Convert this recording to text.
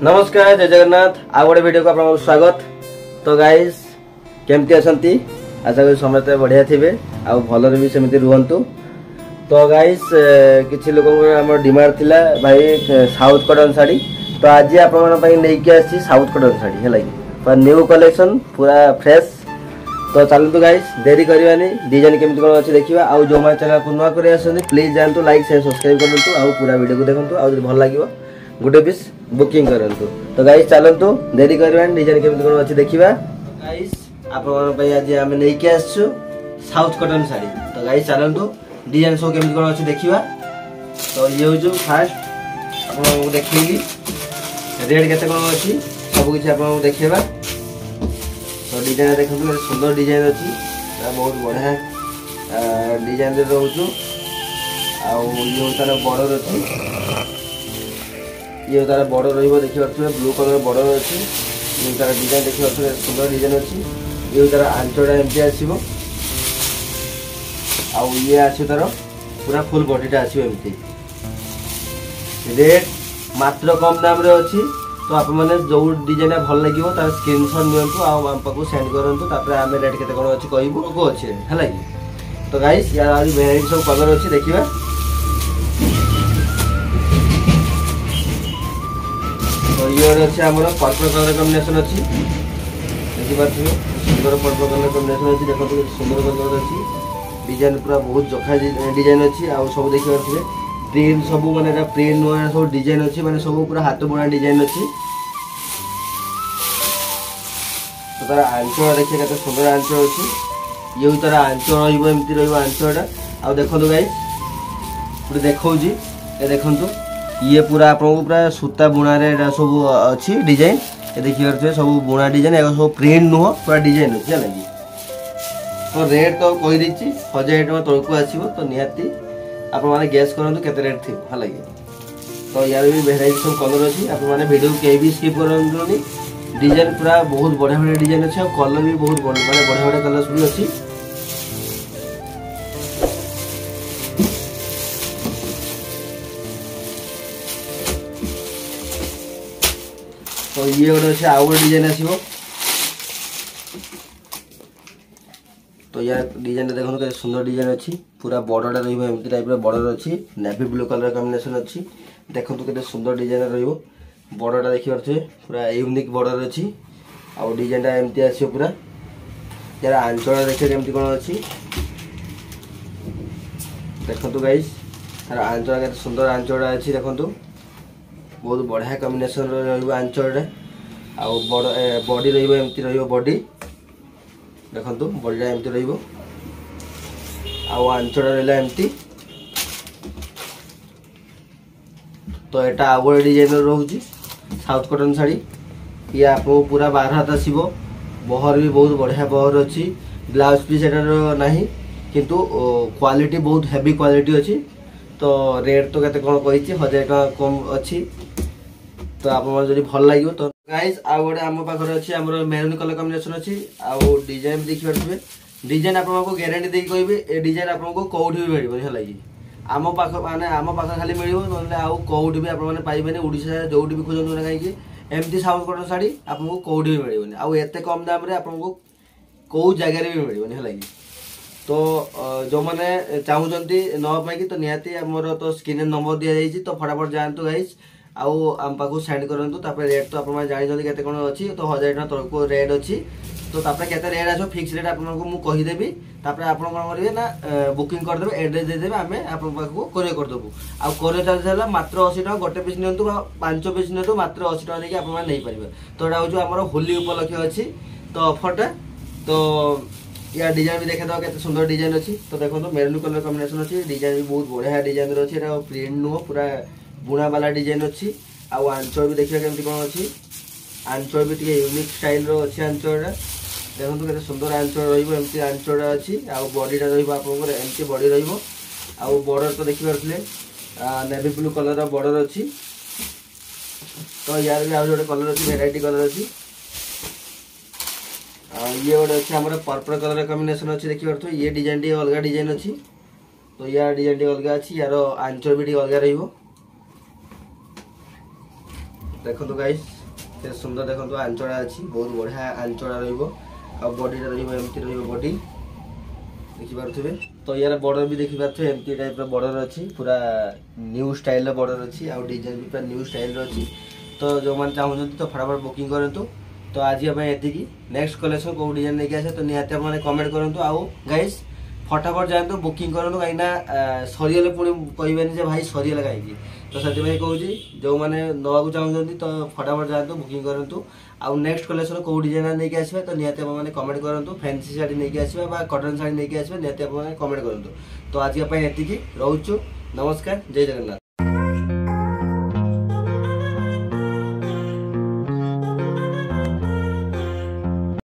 नमस्कार जय जगन्नाथ आ गोटे वीडियो को आपन स्वागत। तो गाइस केमती अछंती आशा करी समस्त बढ़िया थिबे आ भलरे भी सेमिति रुहंतु। तो गाइस किछि लोकन हमर डिमांड थिला भाई साउथ कटन साड़ी। तो आज आपन मन पई नै के आसी साउथ कटन साड़ी है लागी पर न्यू कलेक्शन पूरा फ्रेश। तो चलतु गाइस देरी करवानी डिजाइन केमती कोन अछि देखिबा। आ जो माय चैनल को नवा करे आसनी प्लीज जानतु लाइक शेयर सब्सक्राइब करंतु आ पूरा वीडियो को देखंतु आ भल लागिवो गोटे पीस बुकिंग करंतु। तो गाइस चलंतु देरी करवानी डिजाइन केमती कोन अछि देखिबा। गाइस आपन पई आज हम नै के आसछु साउथ कटन साड़ी। तो गाइस चलंतु डिजाइन सब केमती कोन अछि देखिबा। तो ये हो जो फास्ट आपन को देखिली रेट केते कोन अछि सब किछ आपन को देखिबा। तो डिजाइन देखंतु सुंदर डिजाइन अछि बहुत बढ़िया डिजाइन रहउछु। आ यो तार बॉर्डर अछि ये तार बॉर्डर रहिबो देखि परछे ब्लू कलर बॉर्डर अछि। ये तार डिजाइन देखि परछे सुंदर डिजाइन अछि। ये तार आंचोडा एमटी आसीबो आ ये आछे तार पूरा फुल बॉडीटा आसीबो एमटी। रेट मात्र कम दाम रे अछि। तो आप मैंने जो डिजाइन भल लगे तार स्क्रीनशॉट नियंतु आम पाक सेंड करंतु तापर आमे रेट केते कोन अछि कहबो को अछि है लागी। तो गाइस यार आज वेराइटी सब कलर अछि देखिबा। तो ये अछि हमर पर्पल कलर कॉम्बिनेशन अछि देखि पाछियो सुंदर पर्पल कलर कॉम्बिनेशन अछि। देखो तो सुंदर कलर अछि डिजाइन पूरा बहुत जोखा डिजाइन अछि आ सब देखि पाछियो प्रिंट सब माने प्रिंट नो सब डिजाइन अछि माने सब पूरा हाथ बुना डिजाइन अछि। तो तार आंचल देखिए केते सुंदर आंचल अछि। ये तार आंचल रहइबो एमति रहइबो आंचलटा आ देखंतु गाइस पूरा देखौजी ए देखंतु ये पूरा आपन पूरा सूता बुना रे सब अछि डिजाइन ए देखि परछे सब बुना डिजाइन ए सब प्रिंट नो पूरा डिजाइन अछि लागि। तो रेट तो कहि दिछि 1000 टका तळकु आसीबो। तो निहाती आप माने गैस करंतु केते रेट थी हा लागि। तो यार भी वेराइटी सब कलर अछि आप माने वीडियो के भी स्किप करंतुनी डिजाइन पूरा बहुत बढ़िया बढ़िया डिजाइन अछि और कलर भी बहुत माने बढ़िया बढ़िया कलर भी अछि। तो ये गोटे अछि आउट डिजाइन आसीबो। तो यार डिजाइन देखो के सुंदर डिजाइन अछि पूरा बॉर्डरटा रहइबो एमती टाइप रो बॉर्डर अछि नेवी ब्लू कलर कॉम्बिनेशन अछि। देखो तो केते सुंदर डिजाइन रहइबो बॉर्डरटा देखि परछे पूरा यूनिक बॉर्डर अछि आ डिजाइनटा एमती आसीबो पूरा। यार आंचल देखिए केमती कोन अछि देखो तो गाइस तार आंचल केते सुंदर आंचलटा अछि देखो तो बहुत बढ़िया कॉम्बिनेशन रहइबो आंचलटा आ बॉडी रहइबो एमती रहइबो बॉडी देखंतु बॉडीटा एमती रहइबो आ आंचड़ा रहला एमती। तो एटा आगो डिजाइन रहउची साउथ कटन साड़ी ये आपको पूरा 12 हाथ आसीबो। बहर भी बहुत बढ़िया बहर अछि ब्लाउज पीस एटार नाही किंतु क्वालिटी बहुत हेवी क्वालिटी अछि। तो रेट तो केते कोन कहिछि 1000 टका कम अछि। तो आप मन जदी भल लागियो तो गाइस आ गोटे हम पाखर अछि हमर मेरून कलर कॉम्बिनेशन अछि आ डिजाइन देखि परछबे डिजाइन आपन को गारंटी देई कहबे ए डिजाइन आपन को कोउठी भी मिलबो हे लागि। आम पाख माने आम पाख खाली मिलबो नले आ कोउठी भी आपन माने पाइबेने ओडिसा जोउठी भी खोजन ना काई कि एमती साउथ कटन साड़ी आपन को कोउठी भी मिलबोनी आ एते कम दाम रे आपन को को जगह रे भी मिलबोनी हे लागि। तो जो माने चाहूचंती न पाई कि तो निहाती हमर तो स्क्रीन नंबर दिया जाईची। तो फटाफट जानतु गाइस आउ आम पाखु सेंड करंतु तापर रेट तो आपन जानि जल्दी केते कोन अछि। तो 1000 टका तळको रेट अछि। तो तापर केते रेट आछो फिक्स रेट आपन को मु कहि देबी तापर आपन कोन करिवे ना बुकिंग कर देबे एड्रेस दे देबे आमे आपन पाखु कोरियर कर देबो। आ कोरियर चार्ज हला मात्र 80 टका गोटे पीस नियंतु बा 5 पीस नियंतु मात्र 80 टका लेके आपन माने नै परिबे। तो एटा होजो हमर होली उपलक्ष्य अछि तो ऑफरटा। तो या डिजाइन भी देखे दो केते सुंदर डिजाइन अछि। तो देखो तो मेरून कलर कॉम्बिनेशन अछि डिजाइन भी बहुत बढ़िया डिजाइन अछि एटा प्रिंट नो पूरा बुना वाला डिजाइन अछि। आ आंचल भी देखिए केमती कोन अछि आंचल भी टिके यूनिक स्टाइल रो अछि आंचलटा देखो तो केते सुंदर आंचल रहिबो एमती आंचलटा अछि आ बॉडीटा रहिबो आपनकर एमती बॉडी रहिबो आ बॉर्डर तो देखि परथले नेवी ब्लू कलर रो बॉर्डर अछि। तो यार भी आ जोटे कलर अछि वेराइटी कलर अछि आ ये गोटे अछि हमर पर्पल कलर कॉम्बिनेशन अछि देखि परथो ये डिजाइन टी अलगा डिजाइन अछि। तो या डिजाइन टी अलगा अछि यार आंचल भी टी अलगा रहिबो देखो गाइस के सुंदर देखो आंचड़ा अच्छी बहुत बढ़िया आंचड़ा रॉडीटा रमती रॉडी देखिपे तो यार बॉर्डर भी देखिपे एमती टाइप बॉर्डर अच्छी पूरा न्यू स्टाइल बॉर्डर अच्छी आउ डिजाइन भी पूरा न्यू स्टाइल अच्छी तो जो मैंने चाहते तो फटाफट बुकिंग करूँ तो आज ये नेक्स्ट कलेक्शन कौ डिजाइन लेके आसे तो निहाती मैंने कमेंट करूँ आउ गाइस फटाफट जातु बुकिंग करूँ कहीं सरीगले पुणी कहबेनि भाई सरीगला कहीं तो से कहूँ जो मैंने नवाक चाहते तो फटाफट जातु बुकिंग करूँ आउ नेक्स्ट कलेक्शन कौ डिजाइन नहीं आसवे तो निहाती मैंने कमेंट करूँ फैंसी शाढ़ी नहीं आसवे कटन शाढ़ी नहीं आसवे निहाती मैंने कमेंट करूँ तो आज ये रोचु नमस्कार जय जगन्नाथ।